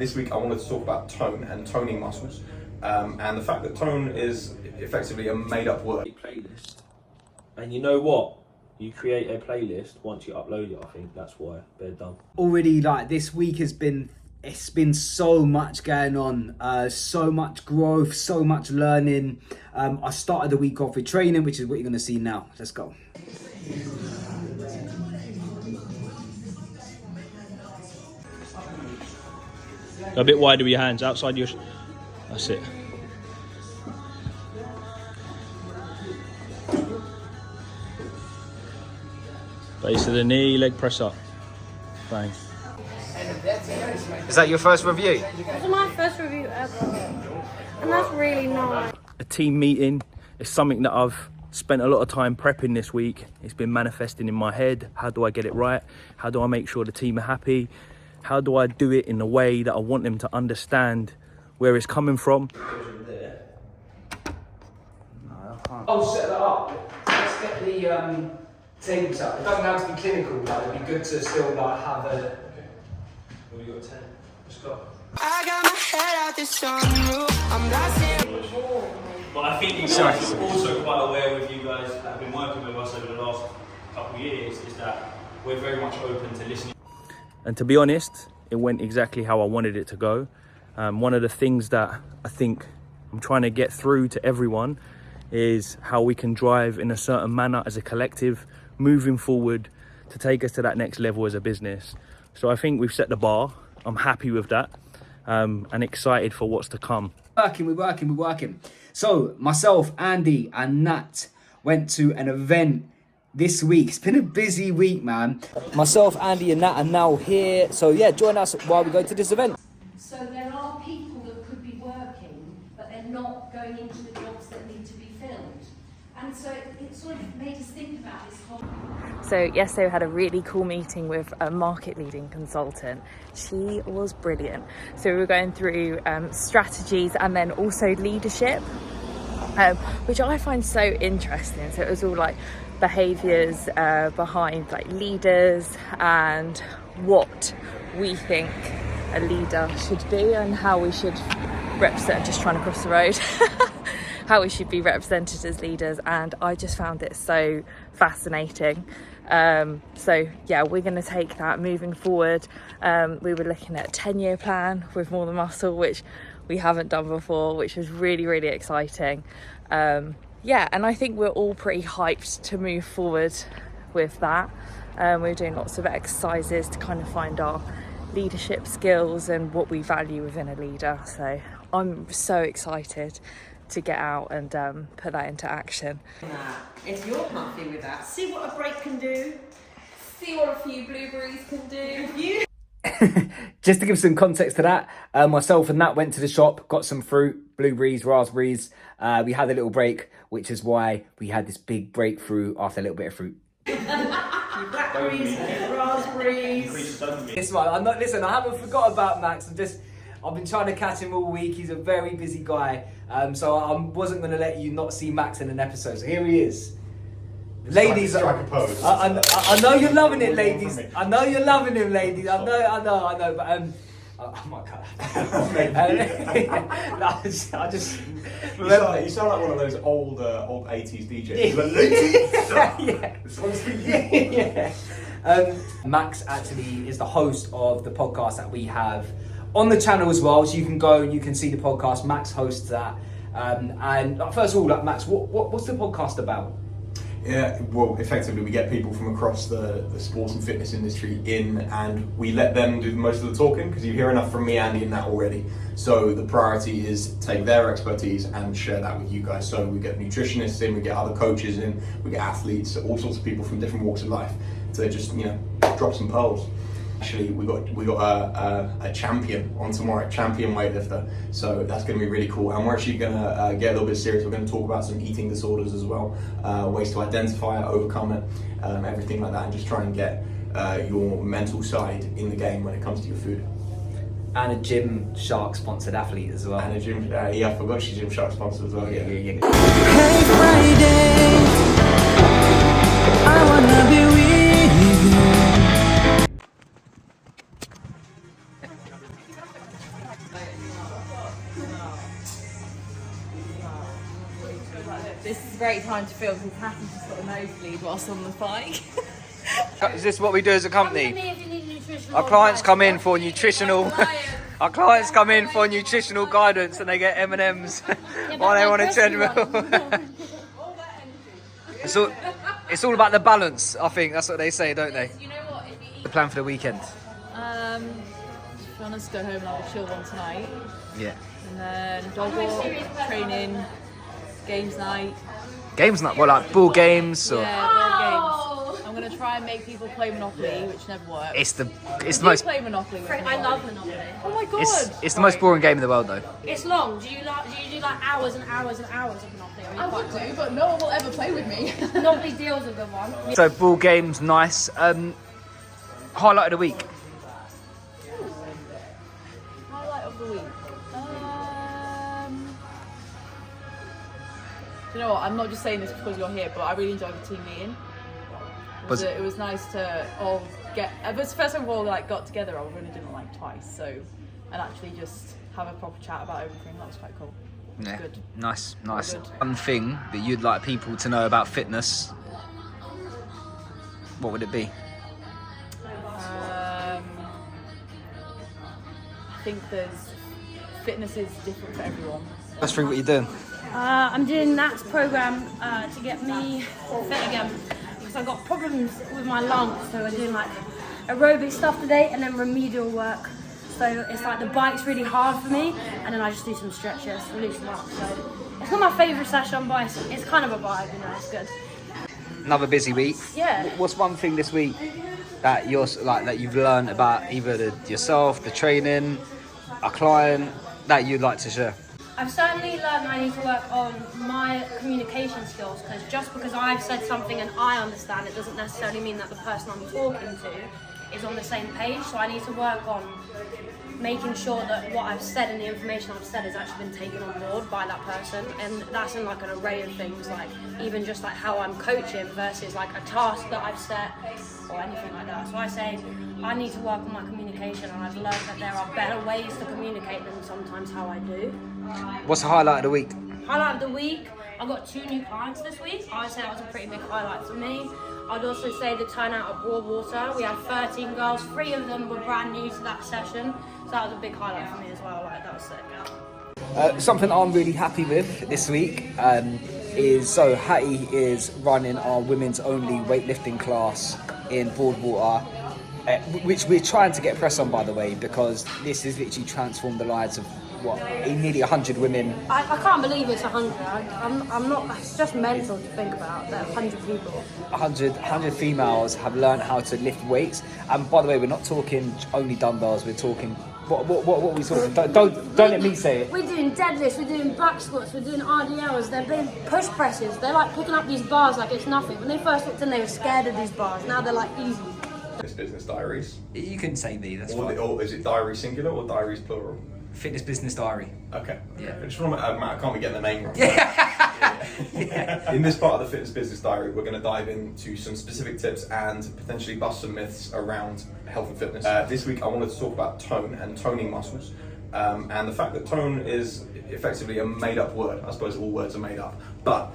This week I wanted to talk about tone and toning muscles, and the fact that tone is effectively a made-up word. Playlist. And you know what? You create a playlist once you upload it. I think that's why they're done. Already, like, this week it's been so much going on, so much growth, so much learning. I started the week off with training, which is what you're going to see now. Let's go. Go a bit wider with your hands outside your. That's it. Base of the knee, leg press up. Bang. Is that your first review? This is my first review ever, and that's really nice. A team meeting is something that I've spent a lot of time prepping this week. It's been manifesting in my head. How do I get it right? How do I make sure the team are happy? How do I do it in a way that I want them to understand where it's coming from? I'll set that up. Let's get the tables up. It doesn't have to be clinical, but it'd be good to still like have a. Well, we got 10. Let's go. I got my head out the sunroof. I'm not saying. But I think you guys are also quite aware with you guys that have been working with us over the last couple of years is that we're very much open to listening. And to be honest, it went exactly how I wanted it to go. One of the things that I think I'm trying to get through to everyone is how we can drive in a certain manner as a collective, moving forward to take us to that next level as a business. So I think we've set the bar. I'm happy with that and excited for what's to come. We're working. So myself, Andy and Nat went to an event this week. It's been a busy week, man. Myself, Andy and Nat are now here. So yeah, join us while we go to this event. So there are people that could be working, but they're not going into the jobs that need to be filled. And so it sort of made us think about this whole... So yesterday we had a really cool meeting with a market leading consultant. She was brilliant. So we were going through strategies and then also leadership, which I find so interesting. So it was all like behaviours behind like leaders and what we think a leader should be and how we should represent, just trying to cross the road, how we should be represented as leaders. And I just found it so fascinating. So yeah, we're going to take that moving forward. We were looking at a 10-year plan with More Than Muscle, which we haven't done before, which was really, really exciting. Yeah, and I think we're all pretty hyped to move forward with that. We're doing lots of exercises to kind of find our leadership skills and what we value within a leader. So I'm so excited to get out and put that into action. If you're happy with that, see what a break can do. See what a few blueberries can do. Just to give some context to that, myself and Nat went to the shop, got some fruit, blueberries, raspberries. We had a little break, which is why we had this big breakthrough after a little bit of fruit. Blackberries, raspberries. This one, listen, I haven't forgot about Max. I've been trying to catch him all week. He's a very busy guy. So I wasn't going to let you not see Max in an episode. So here he is. Ladies, Strike a pose. I know you're loving it, ladies. I know you're loving him, ladies. I know. But I might cut that. I just remember. You sound like one of those old 80s DJs. Yeah. Max actually is the host of the podcast that we have on the channel as well, so you can go and you can see the podcast. Max hosts that. And first of all, Max, what's the podcast about? Yeah, well, effectively, we get people from across the sports and fitness industry in, and we let them do most of the talking, because you hear enough from me, Andy, and Nat already. So the priority is take their expertise and share that with you guys. So we get nutritionists in, we get other coaches in, we get athletes, all sorts of people from different walks of life to just, drop some pearls. Actually, we got a champion on tomorrow, champion weightlifter. So that's going to be really cool. And we're actually going to get a little bit serious. We're going to talk about some eating disorders as well, ways to identify it, overcome it, everything like that, and just try and get your mental side in the game when it comes to your food. And a Gymshark sponsored athlete as well. And a gym, I forgot she's Gymshark sponsored as well. Yeah. Hey Friday, I wanna be with you. This is a great time to film because Happy just got a nosebleed whilst on the bike. Is this what we do as a company? If you need nutritional Our clients advice. come in for nutritional. Our clients come in for nutritional guidance, and they get M&Ms while they're on a treadmill. It's all about the balance. I think that's what they say, don't they? You know what? If you eat... The plan for the weekend. To be honest, go home and have a chill one tonight. Yeah. And then dog walk, training, games night. Games night? Well, like ball games or. Yeah, board games. I'm gonna try and make people play Monopoly, which never works. It's the Do most. you play Monopoly with me? I love Monopoly. Oh my god! It's the most boring game in the world, though. It's long. Do you do like hours and hours and hours of Monopoly? Or are you I quite would do, but no one will ever play with me. Monopoly Deal's a good one. So ball games, nice. Highlight of the week. Highlight of the week. Do you know what? I'm not just saying this because you're here, but I really enjoyed the team meeting. It was nice to all get. It was the first time we all like got together. I've only done it like twice, so and actually just have a proper chat about everything. That was quite cool. Yeah. Good. Nice. Good. One thing that you'd like people to know about fitness. What would it be? I think fitness is different for everyone. Let's read what you're doing. I'm doing Nat's program to get me fit again because I've got problems with my lungs. So we're doing like aerobic stuff today and then remedial work. So it's like the bike's really hard for me, and then I just do some stretches to loosen up. So it's not my favourite session, but it's kind of a vibe, you know. It's good. Another busy week. Yeah. What's one thing this week that you've learned about either yourself, the training, a client that you'd like to share? I've certainly learned I need to work on my communication skills, because just because I've said something and I understand it doesn't necessarily mean that the person I'm talking to is on the same page. So I need to work on making sure that what I've said and the information I've said has actually been taken on board by that person, and that's in like an array of things, like even just like how I'm coaching versus like a task that I've set or anything like that. So I say I need to work on my communication, and I've learned that there are better ways to communicate than sometimes how I do. What's the highlight of the week? Highlight of the week, I got 2 new clients this week. I would say that was a pretty big highlight for me. I'd also say the turnout at Broadwater. We had 13 girls, 3 of them were brand new to that session. So that was a big highlight for me as well, like that was sick. Something I'm really happy with this week is Hattie is running our women's only weightlifting class in Broadwater, which we're trying to get press on, by the way, because this has literally transformed the lives of nearly 100 women. I can't believe it's 100. I'm not. It's just mental to think about that 100 people. 100 females have learned how to lift weights, and by the way, we're not talking only dumbbells. We're talking what are we talking? Don't let me say it. We're doing deadlifts. We're doing back squats. We're doing RDLs. They're big push presses. They're like picking up these bars like it's nothing. When they first looked in, they were scared of these bars. Now they're like easy. Business Diaries. You can say me. That's fine. Or is it diary singular or diaries plural? Fitness Business Diary. Okay. Yeah. I just want to, I can't be getting the name wrong. Yeah. In this part of the Fitness Business Diary, we're going to dive into some specific tips and potentially bust some myths around health and fitness. This week, I wanted to talk about tone and toning muscles, and the fact that tone is effectively a made-up word. I suppose all words are made up, but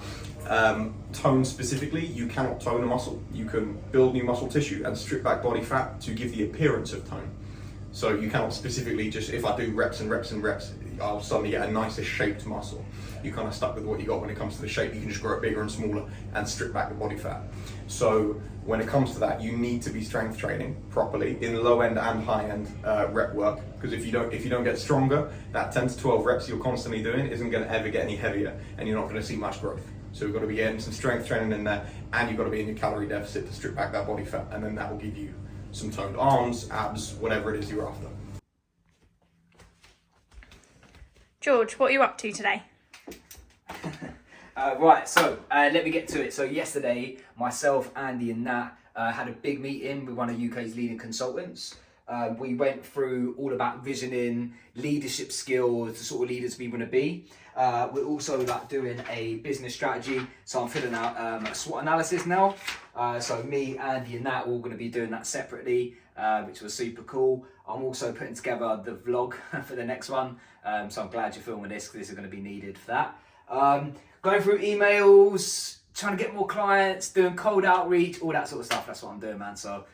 tone specifically, you cannot tone a muscle. You can build new muscle tissue and strip back body fat to give the appearance of tone. So you cannot specifically just, if I do reps and reps and reps, I'll suddenly get a nicer shaped muscle. You're kind of stuck with what you got when it comes to the shape. You can just grow it bigger and smaller and strip back the body fat. So when it comes to that, you need to be strength training properly in low end and high end rep work. Because if you don't get stronger, that 10 to 12 reps you're constantly doing isn't going to ever get any heavier, and you're not going to see much growth. So you've got to be getting some strength training in there, and you've got to be in your calorie deficit to strip back that body fat, and then that will give you some toned arms, abs, whatever it is you're after. George, what are you up to today? Right, so let me get to it. So yesterday, myself, Andy and Nat had a big meeting with one of UK's leading consultants. We went through all about visioning, leadership skills, the sort of leaders we want to be. We're also doing a business strategy, so I'm filling out a SWOT analysis now. So me, Andy and Nat are all going to be doing that separately, which was super cool. I'm also putting together the vlog for the next one, so I'm glad you're filming this because this is going to be needed for that. Going through emails, trying to get more clients, doing cold outreach, all that sort of stuff. That's what I'm doing, man. So